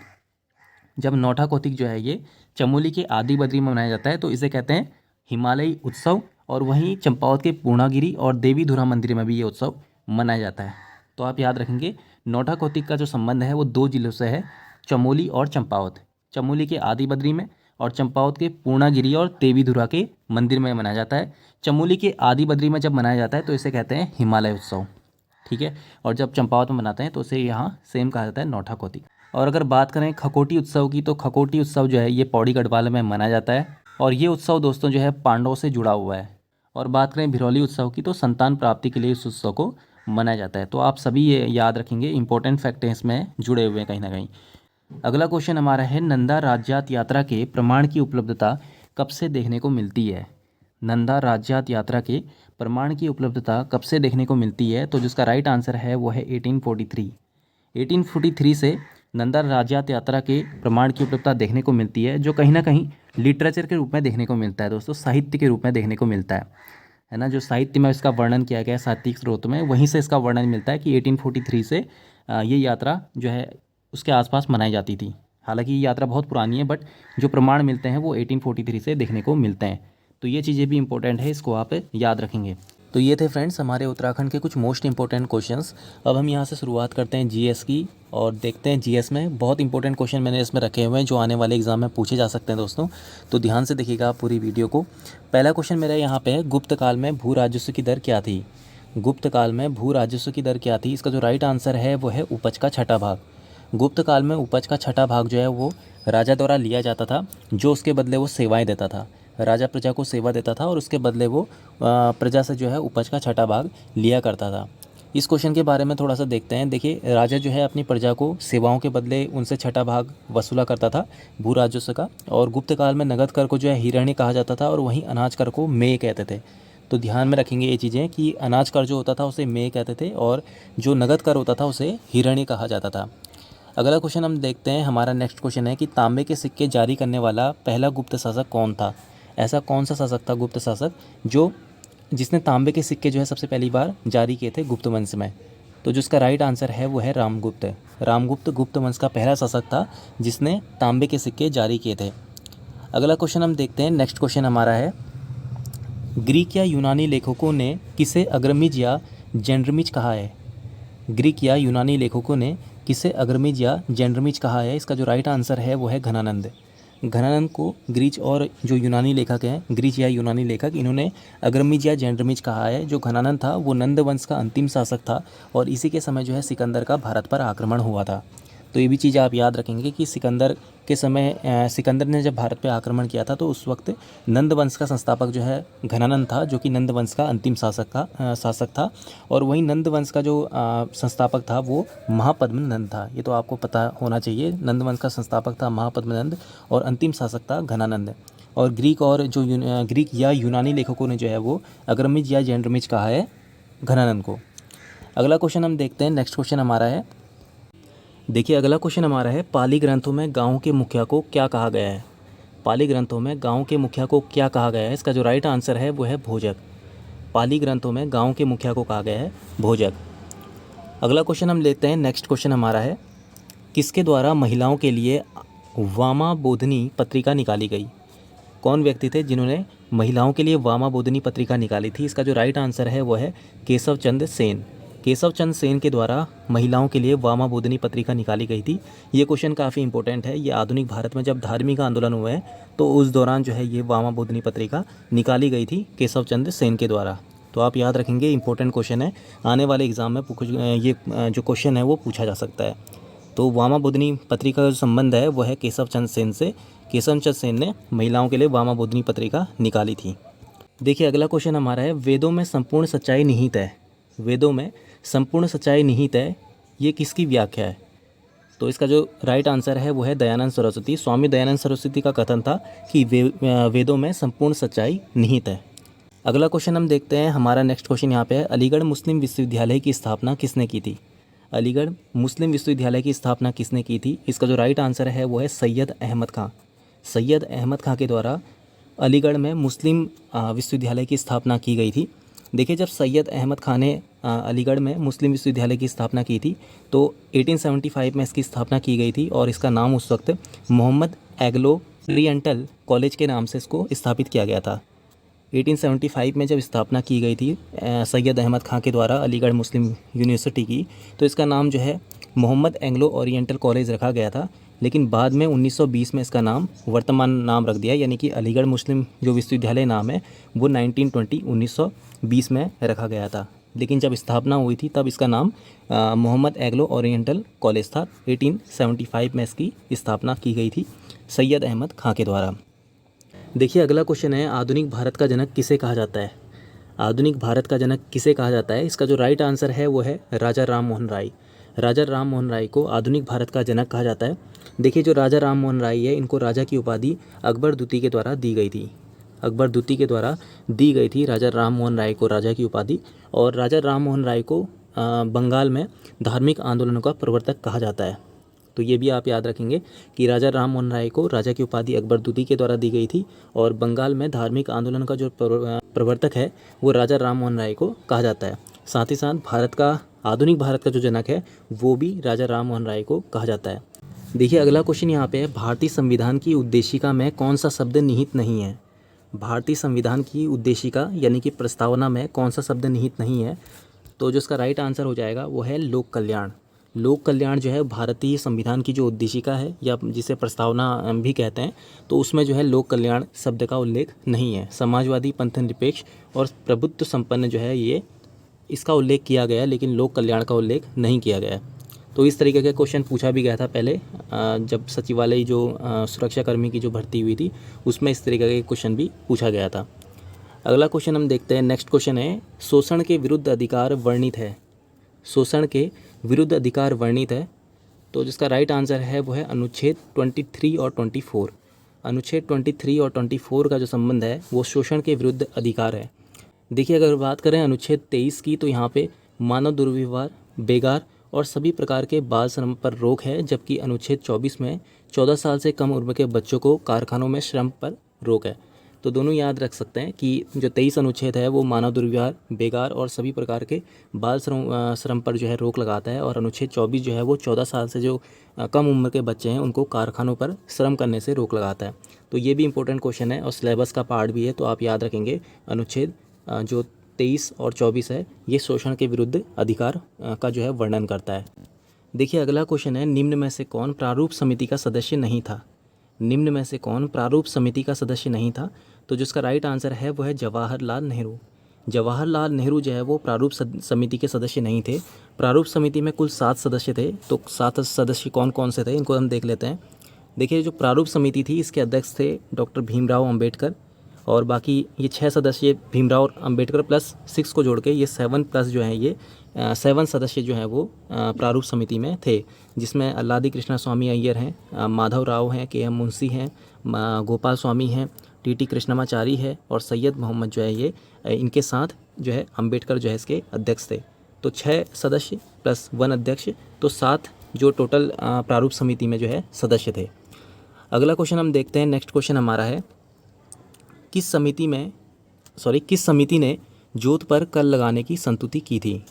जब नौठा कौतिक जो है ये चमोली के आदि बद्री में मनाया जाता है तो इसे कहते हैं हिमालयी उत्सव। और वहीं चंपावत के पूर्णागिरि और देवी धुरा मंदिर में भी ये उत्सव मनाया जाता है। तो आप याद रखेंगे नौठा कौतिक का जो संबंध है वो दो जिलों से है, चमोली और चंपावत। चमोली के आदि बद्री में और चंपावत के पूर्णागिरि और देवी धुरा के मंदिर में मनाया जाता है। चमोली के आदि बद्री में जब मनाया जाता है तो इसे कहते हैं हिमालय उत्सव, ठीक है। और जब चंपावत में मनाते हैं तो उसे यहाँ सेम कहा जाता है नौठा कौतिक। और अगर बात करें खकोटी उत्सव की तो खकोटी उत्सव जो है ये पौड़ी गढ़वाल में मनाया जाता है और ये उत्सव दोस्तों जो है पांडवों से जुड़ा हुआ है। और बात करें भिरौली उत्सव की तो संतान प्राप्ति के लिए इस उत्सव को मनाया जाता है। तो आप सभी ये याद रखेंगे, इंपॉर्टेंट फैक्ट हैं इसमें जुड़े हुए हैं कहीं ना कहीं। अगला क्वेश्चन हमारा है नंदा राज्यात यात्रा के प्रमाण की उपलब्धता कब से देखने को मिलती है। नंदा राज्यात यात्रा के प्रमाण की उपलब्धता कब से देखने को मिलती है, तो जिसका राइट आंसर है वो है 1843। 1843 से नंदा राज्यात यात्रा के प्रमाण की उपलब्धता देखने को मिलती है, जो कहीं ना कहीं लिटरेचर के रूप में देखने को मिलता है दोस्तों, साहित्य के रूप में देखने को मिलता है ना। जो साहित्य में इसका वर्णन किया गया है साहित्यिक स्रोत में, वहीं से इसका वर्णन मिलता है कि 1843 से ये यात्रा जो है उसके आसपास मनाई जाती थी। हालांकि ये यात्रा बहुत पुरानी है, बट जो प्रमाण मिलते हैं वो 1843 से देखने को मिलते हैं। तो ये चीज़ें भी इंपॉर्टेंट है, इसको आप याद रखेंगे। तो ये थे फ्रेंड्स हमारे उत्तराखंड के कुछ मोस्ट इंपॉर्टेंट क्वेश्चंस। अब हम यहाँ से शुरुआत करते हैं जीएस की और देखते हैं जीएस में बहुत इंपॉर्टेंट क्वेश्चन मैंने इसमें रखे हुए हैं जो आने वाले एग्जाम में पूछे जा सकते हैं दोस्तों। तो ध्यान से देखिएगा आप पूरी वीडियो को। पहला क्वेश्चन मेरा यहाँ पे है, गुप्त काल में भू राजस्व की दर क्या थी। गुप्त काल में भू राजस्व की दर क्या थी, इसका जो राइट आंसर है वो है उपज का छठा भाग। गुप्त काल में उपज का छठा भाग जो है वो राजा द्वारा लिया जाता था, जो उसके बदले वो सेवाएं देता था। राजा प्रजा को सेवा देता था और उसके बदले वो प्रजा से जो है उपज का छठा भाग लिया करता था। इस क्वेश्चन के बारे में थोड़ा सा देखते हैं। देखिए, राजा जो है अपनी प्रजा को सेवाओं के बदले उनसे छठा भाग वसूला करता था भू राजस्व का। और गुप्त काल में नगद कर को जो है हिरण्य कहा जाता था और वहीं अनाज कर को मेय कहते थे। तो ध्यान में रखेंगे ये चीज़ें कि अनाज कर जो होता था उसे मेय कहते थे और जो नगद कर होता था उसे हिरण्य कहा जाता था। अगला क्वेश्चन हम देखते हैं, हमारा नेक्स्ट क्वेश्चन है कि तांबे के सिक्के जारी करने वाला पहला गुप्त शासक कौन था। ऐसा कौन सा शासक था गुप्त शासक जिसने तांबे के सिक्के जो है सबसे पहली बार जारी किए थे गुप्त वंश में। तो जिसका राइट आंसर है वो है रामगुप्त। रामगुप्त गुप्त वंश का पहला शासक था जिसने तांबे के सिक्के जारी किए थे। अगला क्वेश्चन हम देखते हैं, नेक्स्ट क्वेश्चन हमारा है, ग्रीक या यूनानी लेखकों ने किसे अग्रमिज या जेंड्रमिज कहा है। ग्रीक या यूनानी लेखकों ने किसे अग्रमिज या जेंड्रमिज कहा है, इसका जो राइट आंसर है वो है घनानंद। घनानंद को ग्रीक और जो यूनानी लेखक हैं, ग्रीक या यूनानी लेखक, इन्होंने अग्रमिज या जेंड्रमिज कहा है। जो घनानंद था वो नंद वंश का अंतिम शासक था और इसी के समय जो है सिकंदर का भारत पर आक्रमण हुआ था। तो ये भी चीज़ आप याद रखेंगे कि सिकंदर के समय सिकंदर ने जब भारत पे आक्रमण किया था तो उस वक्त नंद वंश का संस्थापक जो है घनानंद था, जो कि नंद वंश का अंतिम शासक था। और वहीं नंद वंश का जो संस्थापक था वो महापद्मनंद था। ये तो आपको पता होना चाहिए, नंद वंश का संस्थापक था महापद्मनंद और अंतिम शासक था घनानंद। और ग्रीक या यूनानी लेखकों ने जो है वो अग्रमिज या जेंड्रमिज कहा है घनानंद को। अगला क्वेश्चन हम देखते हैं, नेक्स्ट क्वेश्चन हमारा है, देखिए अगला क्वेश्चन हमारा है, पाली ग्रंथों में गांव के मुखिया को क्या कहा गया है। पाली ग्रंथों में गांव के मुखिया को क्या कहा गया है, इसका जो राइट आंसर है वो है भोजक। पाली ग्रंथों में गांव के मुखिया को कहा गया है भोजक। अगला क्वेश्चन हम लेते हैं, नेक्स्ट क्वेश्चन हमारा है, किसके द्वारा महिलाओं के लिए वामा बोधनी पत्रिका निकाली गई। कौन व्यक्ति थे जिन्होंने महिलाओं के लिए वामा बोधनी पत्रिका निकाली थी, इसका जो राइट आंसर है वो है केशव चंद्र सेन। केशव चंद्र सेन के द्वारा महिलाओं के लिए वामा बोधनी पत्रिका निकाली गई थी। ये क्वेश्चन काफ़ी इंपॉर्टेंट है। ये आधुनिक भारत में जब धार्मिक आंदोलन हुए हैं तो उस दौरान जो है ये वामा बोधनी पत्रिका निकाली गई थी केशव चंद्र सेन के द्वारा। तो आप याद रखेंगे, इंपॉर्टेंट क्वेश्चन है, आने वाले एग्जाम में ये जो क्वेश्चन है वो पूछा जा सकता है। तो वामा बोधनी पत्रिका का जो संबंध है वो है केशव चंद्र सेन से। केशव चंद्र सेन ने महिलाओं के लिए वामा बोधनी पत्रिका निकाली थी। देखिए अगला क्वेश्चन हमारा है, वेदों में संपूर्ण सच्चाई निहित है। वेदों में संपूर्ण सच्चाई निहित है, ये किसकी व्याख्या है। तो इसका जो राइट आंसर है वो है दयानंद सरस्वती। स्वामी दयानंद सरस्वती का कथन था कि वेदों में संपूर्ण सच्चाई निहित है। अगला क्वेश्चन हम देखते हैं, हमारा नेक्स्ट क्वेश्चन यहाँ पे है, अलीगढ़ मुस्लिम विश्वविद्यालय की स्थापना किसने की थी। अलीगढ़ मुस्लिम विश्वविद्यालय की स्थापना किसने की थी, इसका जो राइट आंसर है वो है सैयद अहमद खां। सैयद अहमद खां के द्वारा अलीगढ़ में मुस्लिम विश्वविद्यालय की स्थापना की गई थी। देखिए, जब सैयद अहमद खान ने अलीगढ़ में मुस्लिम विश्वविद्यालय की स्थापना की थी तो 1875 में इसकी स्थापना की गई थी और इसका नाम उस वक्त मोहम्मद एग्लो ओरिएंटल कॉलेज के नाम से इसको स्थापित किया गया था। 1875 में जब स्थापना की गई थी सैयद अहमद खान के द्वारा अलीगढ़ मुस्लिम यूनिवर्सिटी की, तो इसका नाम जो है मोहम्मद एंग्लो ओरिएंटल कॉलेज रखा गया था। लेकिन बाद में 1920 में इसका नाम वर्तमान नाम रख दिया, यानी कि अलीगढ़ मुस्लिम जो विश्वविद्यालय नाम है वो 1920 में रखा गया था। लेकिन जब स्थापना हुई थी तब इसका नाम मोहम्मद एग्लो ओरिएंटल कॉलेज था। 1875 में इसकी स्थापना की गई थी सैयद अहमद खां के द्वारा। देखिए, अगला क्वेश्चन है, आधुनिक भारत का जनक किसे कहा जाता है? आधुनिक भारत का जनक किसे कहा जाता है? इसका जो राइट आंसर है वो है राजा राम मोहन राय। राजा राम मोहन राय को आधुनिक भारत का जनक कहा जाता है। देखिए, जो राजा राम मोहन राय है इनको राजा की उपाधि अकबर द्वितीय के द्वारा दी गई थी। अकबर द्वितीय के द्वारा दी गई थी राजा राम मोहन राय को राजा की उपाधि। और राजा राम मोहन राय को बंगाल में धार्मिक आंदोलनों का प्रवर्तक कहा जाता है। तो ये भी आप याद रखेंगे कि राजा राम मोहन राय को राजा की उपाधि अकबर द्वितीय के द्वारा दी गई थी और बंगाल में धार्मिक आंदोलन का जो प्रवर्तक है वो राजा राम मोहन राय को कहा जाता है। साथ ही साथ आधुनिक भारत का जो जनक है वो भी राजा राम मोहन राय को कहा जाता है। देखिए, अगला क्वेश्चन यहाँ पे है, भारतीय संविधान की उद्देशिका में कौन सा शब्द निहित नहीं है? भारतीय संविधान की उद्देशिका यानी कि प्रस्तावना में कौन सा शब्द निहित नहीं है? तो जो इसका राइट आंसर हो जाएगा वो है लोक कल्याण। लोक कल्याण जो है भारतीय संविधान की जो उद्देशिका है या जिसे प्रस्तावना भी कहते हैं, तो उसमें जो है लोक कल्याण शब्द का उल्लेख नहीं है। समाजवादी, पंथनिरपेक्ष और प्रभुत्व संपन्न जो है ये इसका उल्लेख किया गया है, लेकिन लोक कल्याण का उल्लेख नहीं किया गया है। तो इस तरीके का क्वेश्चन पूछा भी गया था पहले जब सचिवालय जो सुरक्षाकर्मी की जो भर्ती हुई थी उसमें इस तरीके का क्वेश्चन भी पूछा गया था। अगला क्वेश्चन हम देखते हैं। नेक्स्ट क्वेश्चन है, शोषण के विरुद्ध अधिकार वर्णित है। शोषण के विरुद्ध अधिकार वर्णित है, तो जिसका राइट आंसर है वो है अनुच्छेद 23 और 24। अनुच्छेद 23 और 24 का जो संबंध है वो शोषण के विरुद्ध अधिकार है। देखिए, अगर बात करें अनुच्छेद 23 की, तो यहाँ पे मानव दुर्व्यवहार, बेगार और सभी प्रकार के बाल श्रम पर रोक है, जबकि अनुच्छेद 24 में 14 साल से कम उम्र के बच्चों को कारखानों में श्रम पर रोक है। तो दोनों याद रख सकते हैं कि जो 23 अनुच्छेद है वो मानव दुर्व्यवहार, बेगार और सभी प्रकार के बाल श्रम पर जो है रोक लगाता है, और अनुच्छेद 24 जो है वो 14 साल से जो कम उम्र के बच्चे हैं उनको कारखानों पर श्रम करने से रोक लगाता है। तो ये भी इंपॉर्टेंट क्वेश्चन है और सिलेबस का पार्ट भी है, तो आप याद रखेंगे अनुच्छेद जो 23 और 24 है ये शोषण के विरुद्ध अधिकार का जो है वर्णन करता है। देखिए, अगला क्वेश्चन है, निम्न में से कौन प्रारूप समिति का सदस्य नहीं था? निम्न में से कौन प्रारूप समिति का सदस्य नहीं था? तो जिसका राइट आंसर है वो है जवाहरलाल नेहरू। जवाहरलाल नेहरू जो है वो प्रारूप समिति के सदस्य नहीं थे। प्रारूप समिति में कुल 7 सदस्य थे, तो 7 सदस्य कौन कौन से थे इनको हम देख लेते हैं। देखिए, जो प्रारूप समिति थी इसके अध्यक्ष थे डॉक्टर भीमराव अंबेडकर, और बाकी ये 6 सदस्य भीमराव अंबेडकर प्लस 6 को जोड़ के ये 7 प्लस जो है ये 7 सदस्य जो हैं वो प्रारूप समिति में थे, जिसमें अल्लादी कृष्णा स्वामी अय्यर हैं, माधव राव हैं, के एम मुंशी हैं, गोपाल स्वामी हैं, टी कृष्णमाचारी है और सैयद मोहम्मद जो है ये इनके साथ जो है अंबेडकर जो है इसके अध्यक्ष थे। तो 6 सदस्य प्लस 1 अध्यक्ष, तो 7 जो टोटल प्रारूप समिति में जो है सदस्य थे। अगला क्वेश्चन हम देखते हैं। नेक्स्ट क्वेश्चन हमारा है, किस समिति ने जोत पर कर लगाने की संस्तुति की थी?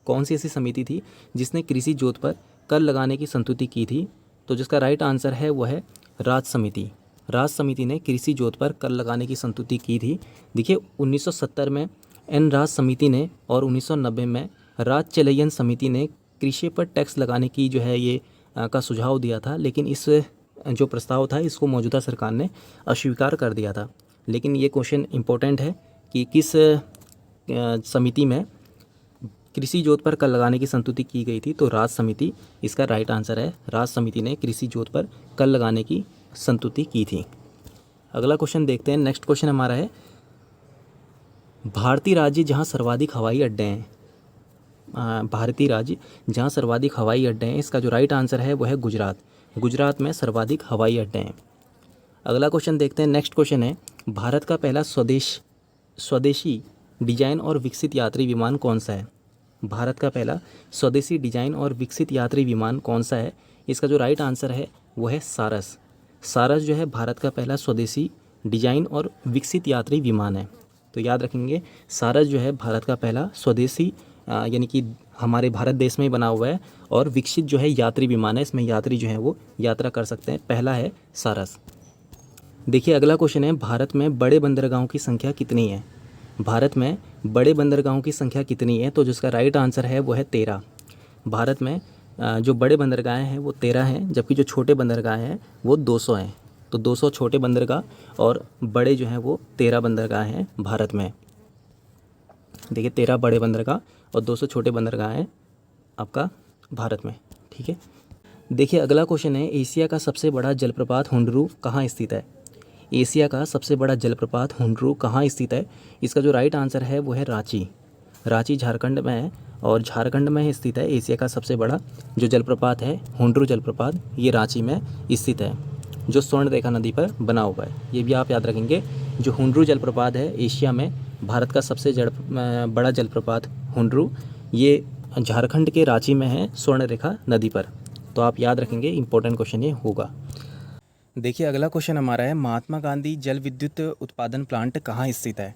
कौन सी ऐसी समिति थी जिसने कृषि जोत पर कर लगाने की संस्तुति की थी? तो जिसका राइट आंसर है वो है राज समिति। राज समिति ने कृषि जोत पर कर लगाने की संस्तुति की थी। देखिए, 1970 में एन राज समिति ने और 1990 में राज चलैयन समिति ने कृषि पर टैक्स लगाने की जो है ये का सुझाव दिया था, लेकिन इस जो प्रस्ताव था इसको मौजूदा सरकार ने अस्वीकार कर दिया था। लेकिन ये क्वेश्चन इम्पोर्टेंट है कि किस समिति में कृषि जोत पर कर लगाने की संस्तुति की गई थी? तो राज समिति इसका राइट आंसर है। राज समिति ने कृषि जोत पर कर लगाने की संस्तुति की थी। अगला क्वेश्चन देखते हैं। नेक्स्ट क्वेश्चन हमारा है, भारतीय राज्य जहां सर्वाधिक हवाई अड्डे हैं। भारतीय राज्य जहां सर्वाधिक हवाई अड्डे हैं, इसका जो राइट आंसर है वो है गुजरात। गुजरात में सर्वाधिक हवाई अड्डे हैं। अगला क्वेश्चन देखते हैं। नेक्स्ट क्वेश्चन है, भारत का पहला स्वदेशी डिजाइन और विकसित यात्री विमान कौन सा है? भारत का पहला स्वदेशी डिजाइन और विकसित यात्री विमान कौन सा है? इसका जो राइट आंसर है वो है सारस। सारस जो है भारत का पहला स्वदेशी डिजाइन और विकसित यात्री विमान है। तो याद रखेंगे सारस जो है भारत का पहला स्वदेशी यानी कि हमारे भारत देश में ही बना हुआ है और विकसित जो है यात्री विमान है। इसमें यात्री जो है वो यात्रा कर सकते हैं। पहला है सारस। देखिए अगला क्वेश्चन है, भारत में बड़े बंदरगाहों की संख्या कितनी है? भारत में बड़े बंदरगाहों की संख्या कितनी है? तो जिसका राइट आंसर है वो है 13। भारत में जो बड़े बंदरगाह हैं वो 13 हैं, जबकि जो छोटे बंदरगाह हैं वो 200 हैं। तो 200 छोटे बंदरगाह और बड़े जो हैं वो 13 बंदरगाह हैं भारत में। देखिए 13 बड़े बंदरगाह और 200 छोटे बंदरगाह हैं आपका भारत में। ठीक है, देखिए अगला क्वेश्चन है, एशिया का सबसे बड़ा जलप्रपात हुंडरू कहाँ स्थित है? एशिया का सबसे बड़ा जलप्रपात हुंडरू कहाँ स्थित है? इसका जो राइट आंसर है वो है रांची। रांची झारखंड में है और झारखंड में स्थित है एशिया का सबसे बड़ा जो जलप्रपात है हुंडरू जलप्रपात, ये रांची में स्थित है जो स्वर्ण रेखा नदी पर बना हुआ है। ये भी आप याद रखेंगे, जो हुंडरू जलप्रपात है एशिया में भारत का सबसे बड़ा जलप्रपात हुंडरू, ये झारखंड के रांची में है स्वर्ण रेखा नदी पर। तो आप याद रखेंगे, इंपॉर्टेंट क्वेश्चन ये होगा। देखिए अगला क्वेश्चन हमारा है, महात्मा गांधी जल विद्युत उत्पादन प्लांट कहाँ स्थित है?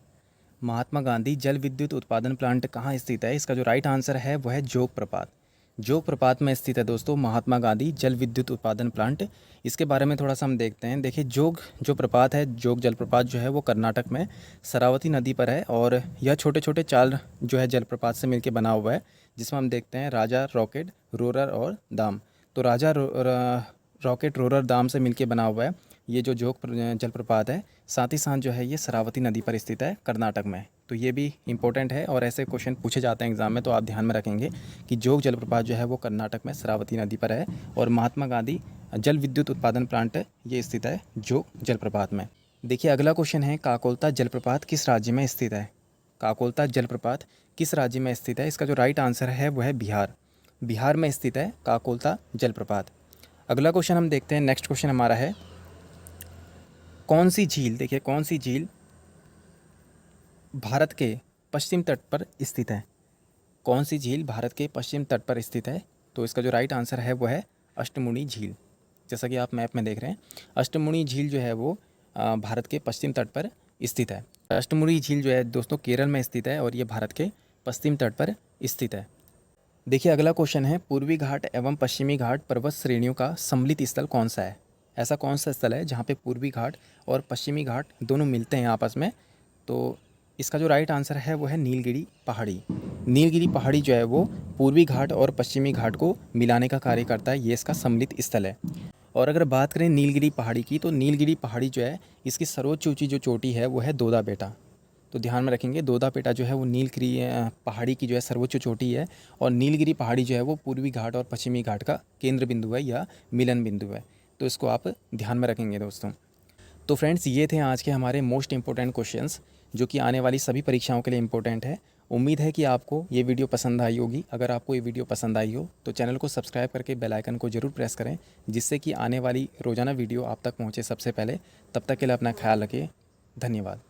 महात्मा गांधी जल विद्युत उत्पादन प्लांट कहाँ स्थित है? इसका जो राइट आंसर है वो है जोग प्रपात। जोग प्रपात में स्थित है दोस्तों महात्मा गांधी जल विद्युत उत्पादन प्लांट। इसके बारे में थोड़ा सा हम देखते हैं। देखिए जोग जो प्रपात है, जोग जलप्रपात जो है वो कर्नाटक में शरावती नदी पर है और यह छोटे छोटे 4 जो है जलप्रपात से मिलकर बना हुआ है, जिसमें हम देखते हैं राजा, रॉकेट, रोरर और दाम। तो राजा, रॉकेट, रोरर, दाम से मिलके बना हुआ है ये जो जोग जलप्रपात है। साथ ही साथ जो है ये शरावती नदी पर स्थित है कर्नाटक में। तो ये भी इंपॉर्टेंट है और ऐसे क्वेश्चन पूछे जाते हैं एग्जाम में, तो आप ध्यान में रखेंगे कि जोग जलप्रपात जो है वो कर्नाटक में शरावती नदी पर है और महात्मा गांधी जल विद्युत उत्पादन प्लांट ये स्थित है जोग जलप्रपात में। देखिए अगला क्वेश्चन है, काकोलता जलप्रपात किस राज्य में स्थित है? काकोलता जलप्रपात किस राज्य में स्थित है? इसका जो राइट आंसर है वो है बिहार। बिहार में स्थित है काकोलता जलप्रपात। अगला क्वेश्चन हम देखते हैं। नेक्स्ट क्वेश्चन हमारा है, कौन सी झील, देखिए कौन सी झील भारत के पश्चिम तट पर स्थित है? कौन सी झील भारत के पश्चिम तट पर स्थित है? तो इसका जो राइट आंसर है वो है अष्टमुनि झील। जैसा कि आप मैप में देख रहे हैं, अष्टमुनि झील जो है वो भारत के पश्चिम तट पर स्थित है। अष्टमुनि झील जो है दोस्तों केरल में स्थित है और ये भारत के पश्चिम तट पर स्थित है। देखिए अगला क्वेश्चन है, पूर्वी घाट एवं पश्चिमी घाट पर्वत श्रेणियों का सम्मिलित स्थल कौन सा है? ऐसा कौन सा स्थल है जहाँ पे पूर्वी घाट और पश्चिमी घाट दोनों मिलते हैं आपस में? तो इसका जो राइट आंसर है वो है नीलगिरी पहाड़ी। नीलगिरी पहाड़ी जो है वो पूर्वी घाट और पश्चिमी घाट को मिलाने का कार्य करता है, ये इसका सम्मिलित स्थल है। और अगर बात करें नीलगिरी पहाड़ी की, तो नीलगिरी पहाड़ी जो है इसकी सर्वोच्च ऊंची जो चोटी है वो है दोदा बेटा। तो ध्यान में रखेंगे, दोदा बेटा जो है वो नीलगिरी पहाड़ी की जो है सर्वोच्च चोटी है और नीलगिरी पहाड़ी जो है वो पूर्वी घाट और पश्चिमी घाट का केंद्र बिंदु है या मिलन बिंदु है। तो इसको आप ध्यान में रखेंगे दोस्तों। तो फ्रेंड्स ये थे आज के हमारे मोस्ट इंपॉर्टेंट क्वेश्चंस जो कि आने वाली सभी परीक्षाओं के लिए इंपॉर्टेंट है। उम्मीद है कि आपको ये वीडियो पसंद आई होगी। अगर आपको ये वीडियो पसंद आई हो तो चैनल को सब्सक्राइब करके बेल आइकन को जरूर प्रेस करें, जिससे कि आने वाली रोज़ाना वीडियो आप तक पहुँचे सबसे पहले। तब तक के लिए अपना ख्याल रखिए। धन्यवाद।